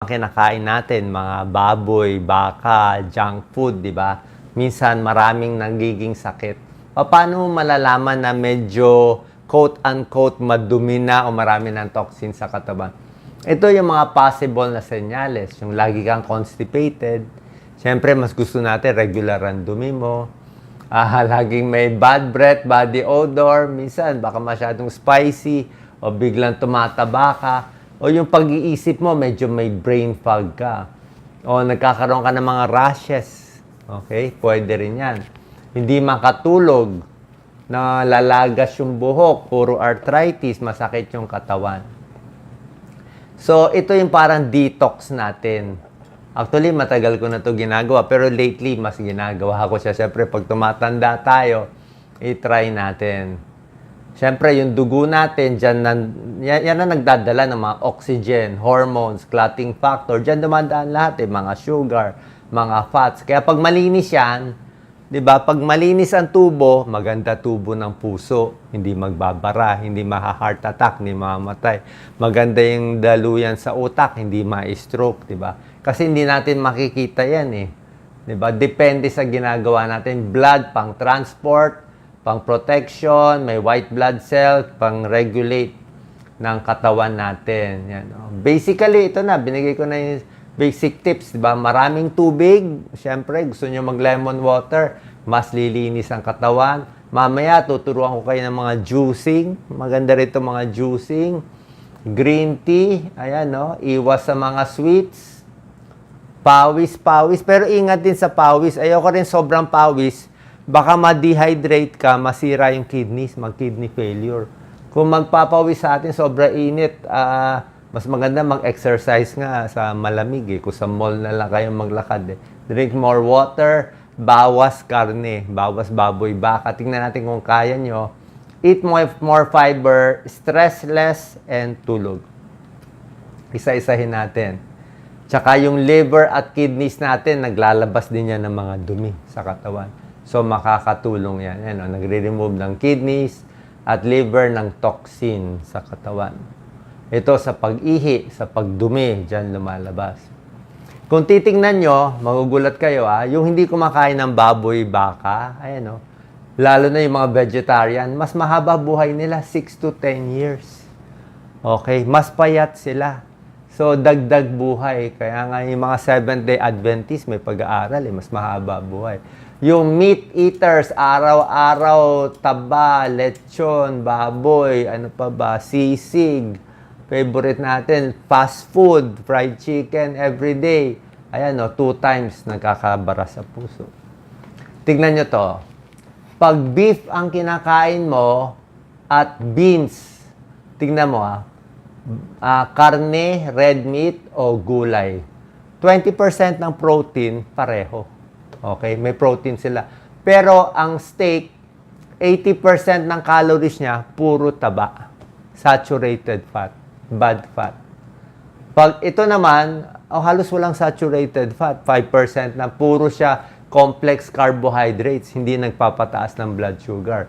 kinakain natin, mga baboy, baka, junk food, di ba? Minsan maraming nagiging sakit. Paano mo malalaman na medyo quote-unquote madumi na o marami ng toxin sa katawan? Ito yung mga possible na senyales. Yung lagi kang constipated. Siyempre, mas gusto natin regular ang dumi mo. Laging may bad breath, body odor. Minsan, baka masyadong spicy o biglang tumataba ka. O yung pag-iisip mo, medyo may brain fog ka. O nagkakaroon ka ng mga rashes. Okay? Pwede rin yan. Hindi makatulog, na lalagas yung buhok, puro arthritis, masakit yung katawan. So, ito yung parang detox natin. Actually, matagal ko na ito ginagawa, pero lately, mas ginagawa ko siya. Siyempre, pag tumatanda tayo, i-try natin. Siyempre, yung dugo natin, yan ang nagdadala ng mga oxygen, hormones, clotting factor. Diyan dumadaan lahat, mga sugar, mga fats. Kaya pag malinis yan, di ba? Pag malinis ang tubo, maganda tubo ng puso. Hindi magbabara, hindi ma-heart attack, hindi mamamatay. Maganda yung daluyan sa utak, hindi ma-stroke, di ba? Kasi hindi natin makikita yan eh. Di ba? Depende sa ginagawa natin. Blood, pang transport, pang protection, may white blood cell, pang regulate ng katawan natin. Yan. Basically, ito na, binigay ko na yung basic tips, di ba? Maraming tubig. Siyempre, gusto nyo mag-lemon water. Mas lilinis ang katawan. Mamaya, tuturuan ko kayo ng mga juicing. Maganda rito mga juicing. Green tea. Ayan, no? Iwas sa mga sweets. Pawis. Pero ingat din sa pawis. Ayoko rin sobrang pawis. Baka ma-dehydrate ka, masira yung kidneys, mag-kidney failure. Kung magpapawis sa atin, sobra init, mas maganda mag-exercise nga sa malamig eh. Kung sa mall na lang kayo maglakad eh. Drink more water, bawas karne, bawas baboy, baka. Tingnan natin kung kaya nyo. Eat more fiber, stress less, and tulog. Isa-isahin natin. Tsaka yung liver at kidneys natin, naglalabas din yan ng mga dumi sa katawan. So makakatulong yan. Yan nagre-remove ng kidneys at liver ng toxin sa katawan. Ito sa pag-ihi, sa pagdumi, dyan lumalabas. Kung titingnan nyo, magugulat kayo yung hindi kumakain ng baboy, baka, ayan lalo na yung mga vegetarian, mas mahaba buhay nila, 6 to 10 years. Okay, mas payat sila. So, dagdag buhay. Kaya nga yung mga Seventh-day Adventist, may pag-aaral, mas mahaba buhay. Yung meat eaters, araw-araw, taba, lechon, baboy, ano pa ba, sisig, favorite natin, fast food, fried chicken every day. Ayan, 2 times nagkakabara sa puso. Tignan nyo to. Pag beef ang kinakain mo at beans, tignan mo karne, red meat o gulay. 20% ng protein, pareho. Okay, may protein sila. Pero ang steak, 80% ng calories niya, puro taba. Saturated fat. Bad fat. Pag ito naman, halos walang saturated fat. 5% na puro siya complex carbohydrates. Hindi nagpapataas ng blood sugar.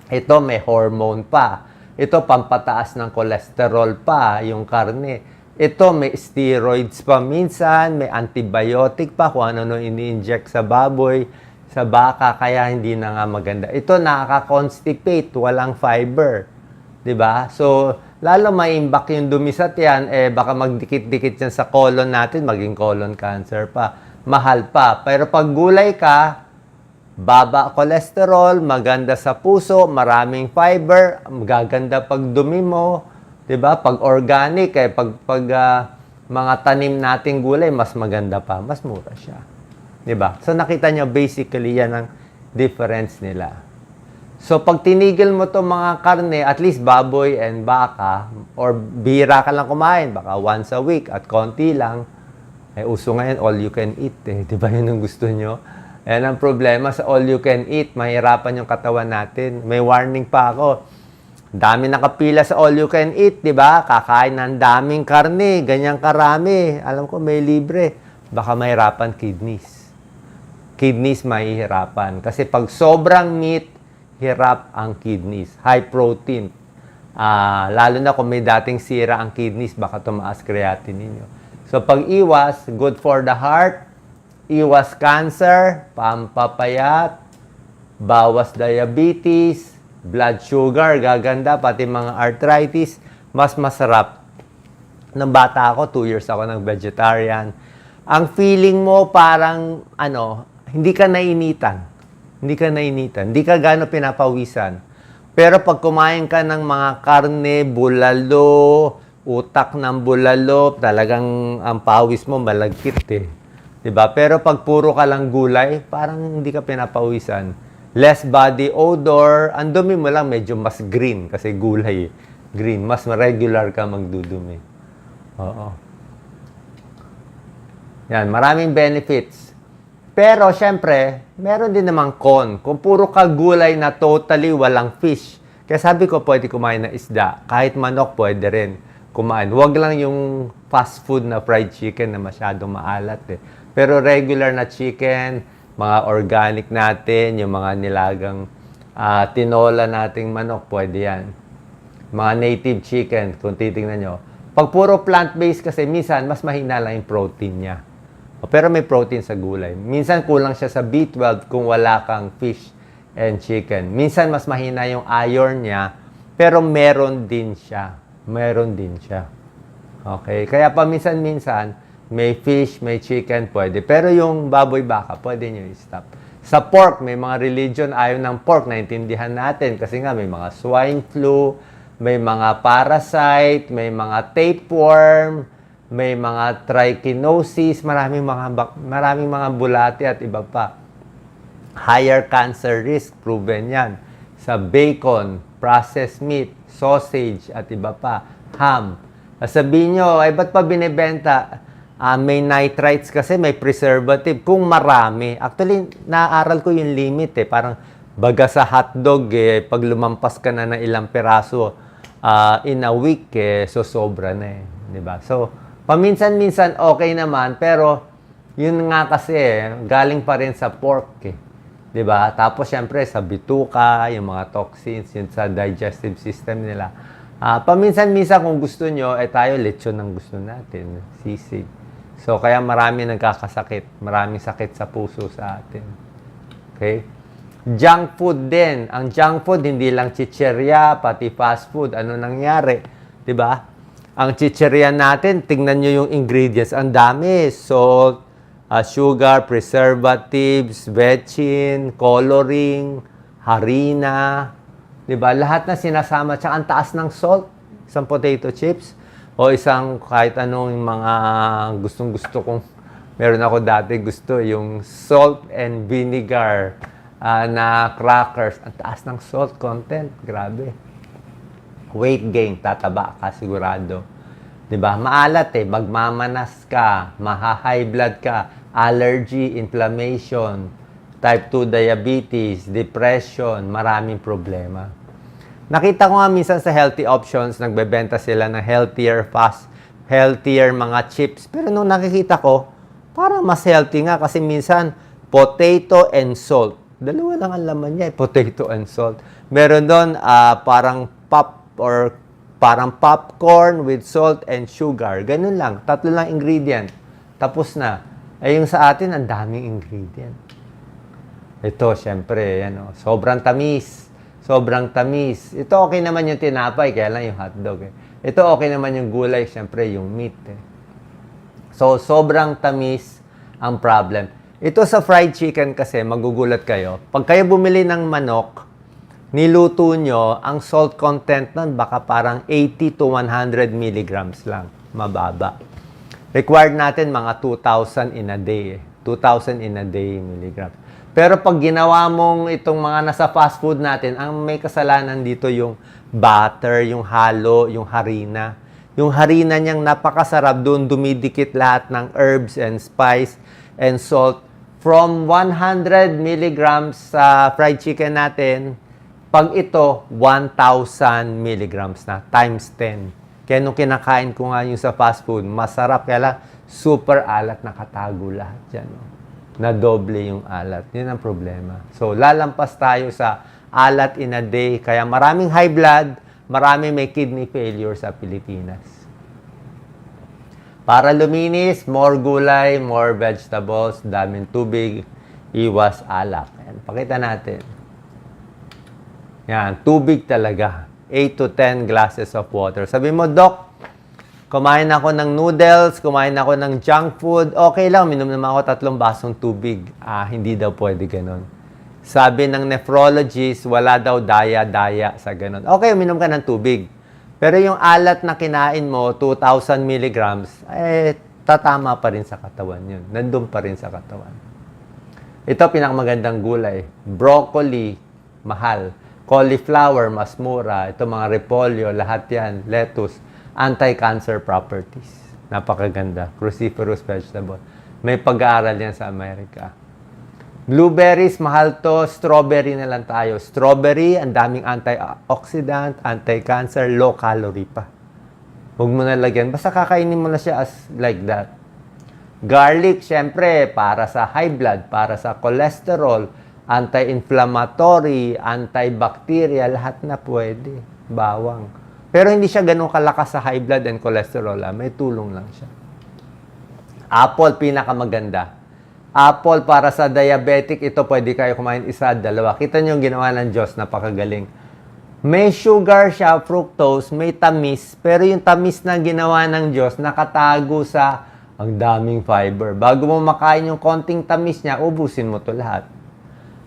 Ito may hormone pa. Ito pampataas ng cholesterol pa, yung karne. Ito may steroids pa minsan, may antibiotic pa kung ano ini-inject sa baboy, sa baka, kaya hindi na nga maganda. Ito nakaka-constipate, walang fiber. 'Di ba? So, lalo maimbak yung dumi sa tiyan, baka magdikit-dikit yan sa colon natin, maging colon cancer pa. Mahal pa. Pero pag gulay ka, baba cholesterol, maganda sa puso, maraming fiber, magaganda pag dumi mo, 'di ba? Pag organic, pag mga tanim nating gulay, mas maganda pa, mas mura siya. 'Di ba? So nakita nyo, basically yan ang difference nila. So pag tinigil mo 'tong mga karne, at least baboy and baka, or bihira ka lang kumain, baka once a week at konti lang, uso ngayon all you can eat, 'di ba? Yun ang gusto nyo. Yan ang problema sa all you can eat, mahirapan yung katawan natin. May warning pa ako. Dami nakapila sa all you can eat, di ba? Kakain ng daming karne, ganyang karami. Alam ko, may libre. Baka mahirapan kidneys. Kidneys mahihirapan. Kasi pag sobrang meat, hirap ang kidneys. High protein. Lalo na kung may dating sira ang kidneys, baka tumaas creatinine ninyo. So, pag iwas, good for the heart, iwas cancer, pampapayat, bawas diabetes, blood sugar, gaganda, pati mga arthritis, mas masarap. Nung bata ako, 2 years ako nag-vegetarian. Ang feeling mo parang, hindi ka nainitan. Hindi ka nainitan. Hindi ka gano'n pinapawisan. Pero pag kumain ka ng mga karne, bulalo, utak ng bulalo, talagang ang pawis mo malagkit eh. 'Di ba? Pero pag puro ka lang gulay, parang hindi ka pinapawisan. Less body odor, ang dumi mo lang medyo mas green kasi gulay eh. Green, mas regular ka magdudumi. Oo. Yan, maraming benefits. Pero syempre, meron din namang con. Kung puro ka gulay na totally walang fish. Kaya sabi ko, pwede kumain ng isda. Kahit manok, pwede rin kumain. Huwag lang yung fast food na fried chicken na masyadong maalat eh. Pero regular na chicken, mga organic natin, yung mga nilagang tinola nating manok, pwede yan. Mga native chicken, kung titingnan nyo. Pag puro plant-based kasi, minsan, mas mahina lang yung protein niya. Pero may protein sa gulay. Minsan, kulang siya sa B12 kung wala kang fish and chicken. Minsan, mas mahina yung iron niya, pero meron din siya. Meron din siya. Okay? Kaya paminsan-minsan, may fish, may chicken, pwede. Pero yung baboy baka, pwede nyo i-stop. Sa pork, may mga religion ayaw ng pork, naintindihan natin. Kasi nga, may mga swine flu, may mga parasite, may mga tapeworm, may mga trichinosis, maraming mga bulati at iba pa. Higher cancer risk, proven yan. Sa bacon, processed meat, sausage, at iba pa. Ham. Sabihin nyo, ba't pa binibenta? May nitrites kasi, may preservative. Kung marami. Actually, naaral ko yung limit eh. Parang baga sa hotdog eh, pag lumampas ka na ng ilang peraso in a week eh, so sobra na eh. Diba? So, paminsan-minsan okay naman, pero yun nga kasi eh, galing pa rin sa pork eh. 'Di ba? Tapos syempre sa bituka, yung mga toxins, yun sa digestive system nila. Paminsan-minsan kung gusto nyo, tayo lechon ang gusto natin, sisig. So kaya marami nagkakasakit, maraming sakit sa puso sa atin. Okay? Junk food din. Ang junk food hindi lang chicherya, pati fast food. Ano nangyari? 'Di ba? Ang chicherya natin, tingnan nyo yung ingredients, ang dami. Salt, sugar, preservatives, bechin, coloring, harina, 'di ba? Lahat na sinasama, tsaka ang taas ng salt, isang potato chips o isang kahit anong mga gustong-gusto kong meron ako dati gusto yung salt and vinegar na crackers. Ang taas ng salt content, grabe. Weight gain, tataba ka sigurado. 'Di ba? Maalat eh, magmamanas ka, maha-high blood ka, allergy, inflammation, type 2 diabetes, depression, maraming problema. Nakita ko nga minsan sa healthy options, nagbebenta sila ng healthier mga chips. Pero nung nakikita ko, parang mas healthy nga kasi minsan potato and salt. Dalawa lang ang laman niya, potato and salt. Meron doon parang parang popcorn with salt and sugar. Ganun lang, 3 lang ingredient. Tapos na. Yung sa atin, ang daming ingredient. Ito, syempre, sobrang tamis. Sobrang tamis. Ito, okay naman yung tinapay, kaya lang yung hotdog. Eh. Ito, okay naman yung gulay, syempre, yung meat. Eh. So, sobrang tamis ang problem. Ito sa fried chicken kasi, magugulat kayo. Pag kayo bumili ng manok, niluto nyo, ang salt content nun, baka parang 80 to 100 milligrams lang. Mababa. Required natin mga 2,000 in a day. 2,000 in a day milligrams. Pero pag ginawa mong itong mga nasa fast food natin, ang may kasalanan dito yung butter, yung halo, yung harina. Yung harina niyang napakasarap, doon dumidikit lahat ng herbs and spice and salt. From 100 milligrams sa fried chicken natin, pag ito, 1,000 milligrams na, times 10. Kaya nung kinakain ko nga yung sa fast food, masarap, kaya lang super alat, nakatago lahat dyan. Na doble yung alat. Yun ang problema. So, lalampas tayo sa alat in a day. Kaya maraming high blood, maraming may kidney failure sa Pilipinas. Para luminis, more gulay, more vegetables, daming tubig, iwas alak. Ayan, pakita natin. Yan, tubig talaga. 8 to 10 glasses of water. Sabi mo, Doc, kumain ako ng noodles, kumain ako ng junk food, okay lang, minom naman ako 3 basong tubig. Hindi daw pwede ganun. Sabi ng nephrologist, wala daw daya-daya sa ganun. Okay, minom ka ng tubig. Pero yung alat na kinain mo, 2,000 milligrams, tatama pa rin sa katawan yun. Nandun pa rin sa katawan. Ito, pinakamagandang gulay. Broccoli, mahal. Cauliflower, mas mura. Ito mga repolyo, lahat yan. Lettuce, anti-cancer properties. Napakaganda. Cruciferous vegetable. May pag-aaral yan sa Amerika. Blueberries, mahal to. Strawberry na lang tayo. Strawberry, ang daming antioxidant, anti-cancer, low calorie pa. Huwag mo na lagyan. Basta kakainin mo na siya as like that. Garlic, syempre, para sa high blood, para sa cholesterol, anti-inflammatory, antibacterial, lahat na pwede. Bawang. Pero hindi siya ganun kalakas sa high blood and cholesterol. May tulong lang siya. Apple, pinakamaganda. Apple para sa diabetic, ito pwede kayo kumain isa, 2. Kita nyo yung ginawa ng Diyos, napakagaling. May sugar siya, fructose, may tamis, pero yung tamis na ginawa ng Diyos, nakatago sa ang daming fiber. Bago mo makain yung konting tamis niya, ubusin mo to lahat.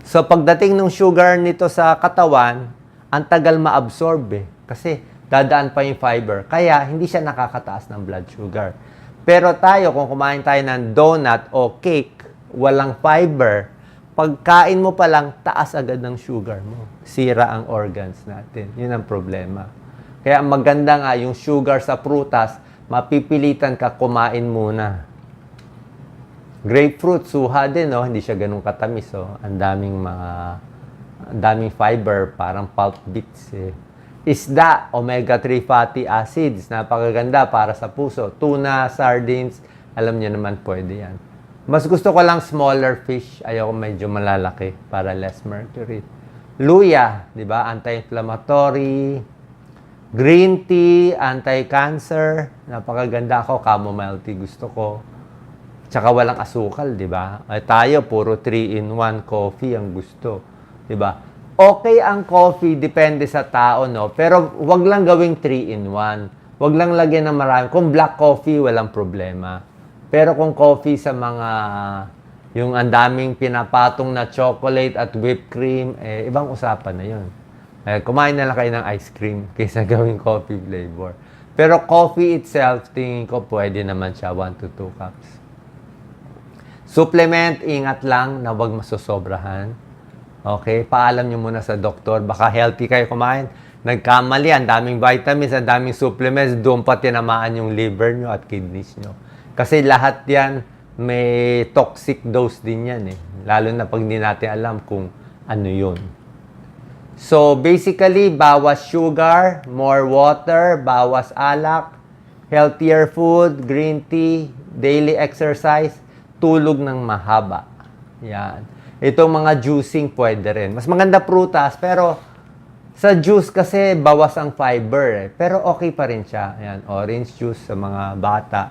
So, pagdating ng sugar nito sa katawan, ang tagal ma-absorb kasi dadaan pa yung fiber. Kaya, hindi siya nakakataas ng blood sugar. Pero tayo, kung kumain tayo ng donut o cake, walang fiber, pagkain mo pa lang, taas agad ng sugar mo. Sira ang organs natin. Yun ang problema. Kaya maganda nga yung sugar sa prutas, mapipilitan ka kumain muna. Grapefruit, suha din, no? Hindi siya ganun katamis. Oh. Ang daming fiber, parang pulp bits. Isda, omega-3 fatty acids, napakaganda para sa puso. Tuna, sardines, alam niyo naman pwede yan. Mas gusto ko lang smaller fish. Ayoko medyo malalaki para less mercury. Luya, di ba? Anti-inflammatory. Green tea, anti-cancer. Napakaganda ako. Chamomile tea gusto ko. Tsaka walang asukal, di ba? Tayo, puro 3-in-1 coffee ang gusto. Di ba? Okay ang coffee, depende sa tao, no? Pero wag lang gawing 3-in-1. Wag lang lagyan ng marami. Kung black coffee, walang problema. Pero kung coffee sa mga, yung andaming pinapatong na chocolate at whipped cream, ibang usapan na yun. Kumain na lang kayo ng ice cream kaysa gawing coffee flavor. Pero coffee itself, tingin ko pwede naman siya 1 to 2 cups. Supplement, ingat lang na huwag masosobrahan. Okay? Paalam nyo muna sa doktor. Baka healthy kayo kumain. Nagkamali, ang daming vitamins, ang daming supplements, doon pa tinamaan yung liver nyo at kidneys nyo. Kasi lahat yan, may toxic dose din yan eh. Lalo na pag hindi natin alam kung ano yun. So, basically, bawas sugar, more water, bawas alak, healthier food, green tea, daily exercise, tulog ng mahaba. Yan. Itong mga juicing pwede rin. Mas maganda prutas, pero sa juice kasi bawas ang fiber eh. Pero okay pa rin siya. Yan, orange juice sa mga bata.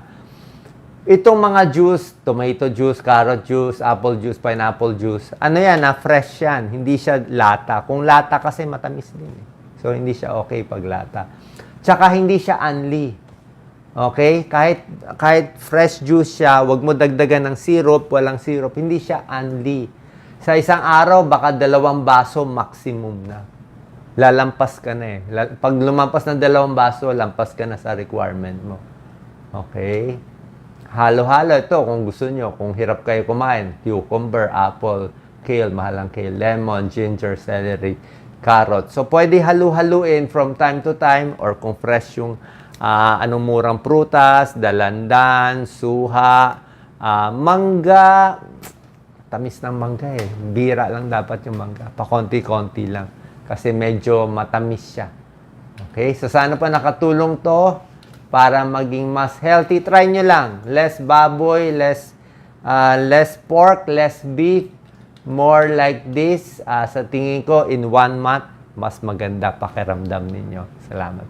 Itong mga juice, tomato juice, carrot juice, apple juice, pineapple juice, ano yan, fresh yan. Hindi siya lata. Kung lata kasi matamis din eh. So, hindi siya okay pag lata. Tsaka hindi siya unli. Okay? Kahit fresh juice siya, wag mo dagdagan ng syrup, walang syrup, hindi siya unli. Sa isang araw, baka 2 baso maximum na. Lalampas ka na eh. Pag lumampas ng 2 baso, lampas ka na sa requirement mo. Okay? Halo-halo ito kung gusto nyo. Kung hirap kayo kumain, cucumber, apple, kale, mahalang kale, lemon, ginger, celery, carrot. So, pwede halu-haluin from time to time or kung fresh yung anong murang prutas, dalandan, suha, mangga. Tamis ng mangga eh. Bira lang dapat yung mangga. Pakonti-konti lang. Kasi medyo matamis siya. Okay? So, sana pa nakatulong to para maging mas healthy. Try nyo lang. Less baboy, less pork, less beef. More like this. Sa tingin ko, in 1 month, mas maganda pakiramdam ninyo. Salamat.